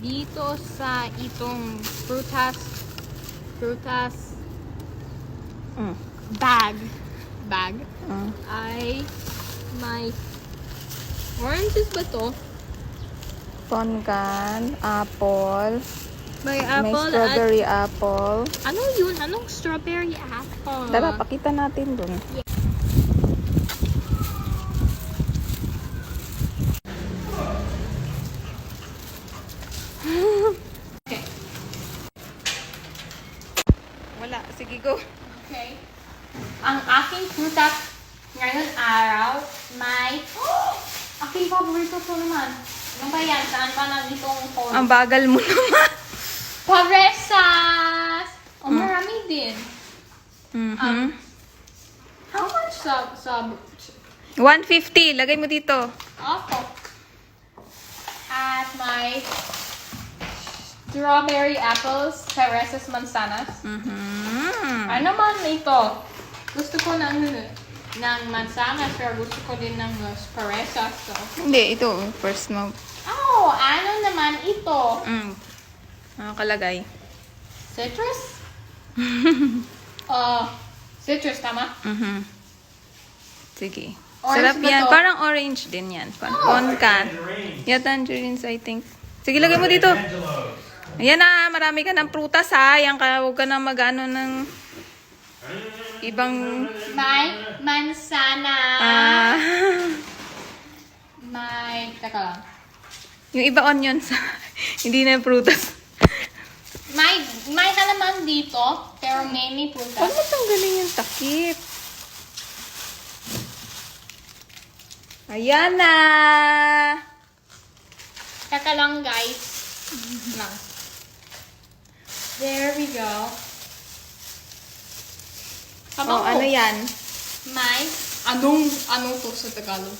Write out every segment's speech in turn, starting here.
Dito sa itong prutas bag ay may oranges ba to? Poncan, apple, May may apple strawberry apple. at ano yun? Anong strawberry apple? Tara, pakita natin dun. Okay. Wala, sige go. Okay. Ang aking prutas ngayon araw may aking paborito to naman. Ano ba yan? Saan ba nanditong phone? Ang bagal mo naman. Paresas! Oh, marami din. How much sub 150, lagay mo dito. Opo. At may strawberry apples, Teresa's manzanas. Ano man ito? Gusto ko ng manzanas, pero gusto ko din ng Teresa's. So. Hindi, ito. First mo. Oh, ano naman ito? Nakakalagay. Citrus? Citrus, tama? Sige. Orange Sarap ba yan. to? Parang orange din yan. Poncan. Yeah, tangerines, I think. Sige, lagay mo dito. Ayan na, marami ka ng prutas ha. Ayan ka, huwag ka na mag-ano ng ibang... May manzana. Ah, May, teka lang. yung iba onions. Hindi na prutas. May halaman dito, pero mainly Huwag prutas. mo tanggalin yung takip. Ayan na! Teka lang, guys. Lang. There we go. Oh, ano yan? May, anong to sa Tagalog?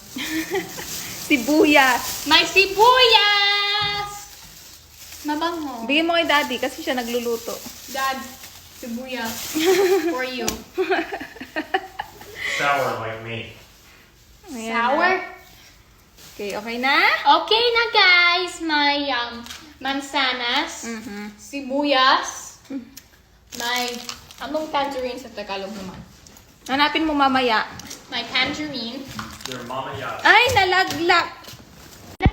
Sibuyas. May sibuyas! Mabango. Bigyan mo kay daddy kasi siya nagluluto. Dad, sibuyas. For you. Sour like me. Ayan Sour? na. Okay, okay na? Okay na, guys. May mansanas, sibuyas, may, anong tangerine sa Tagalog naman? Hanapin mo mamaya. May tangerine. They're mama yas. Ay, nalaglag!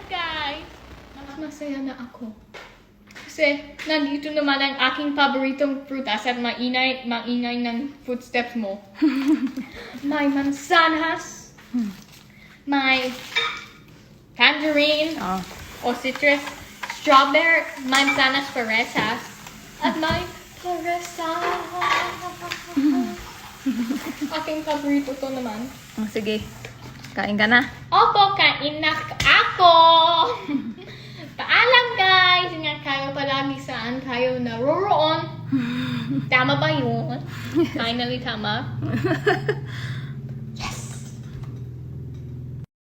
Guys, mas masaya na ako. Kasi nandito naman ang aking paboritong prutas at maingay ng footsteps mo. May mansanas, may tangerine Oh. o citrus, strawberry, mansanas Teresa's, at may Teresa's. Aking paborito to naman. Oh, sige. Kain ka na. Opo, kain na ako! Paalam guys! Ingat kayo palagi saan kayo naroroon. Tama ba yun? Finally, tama.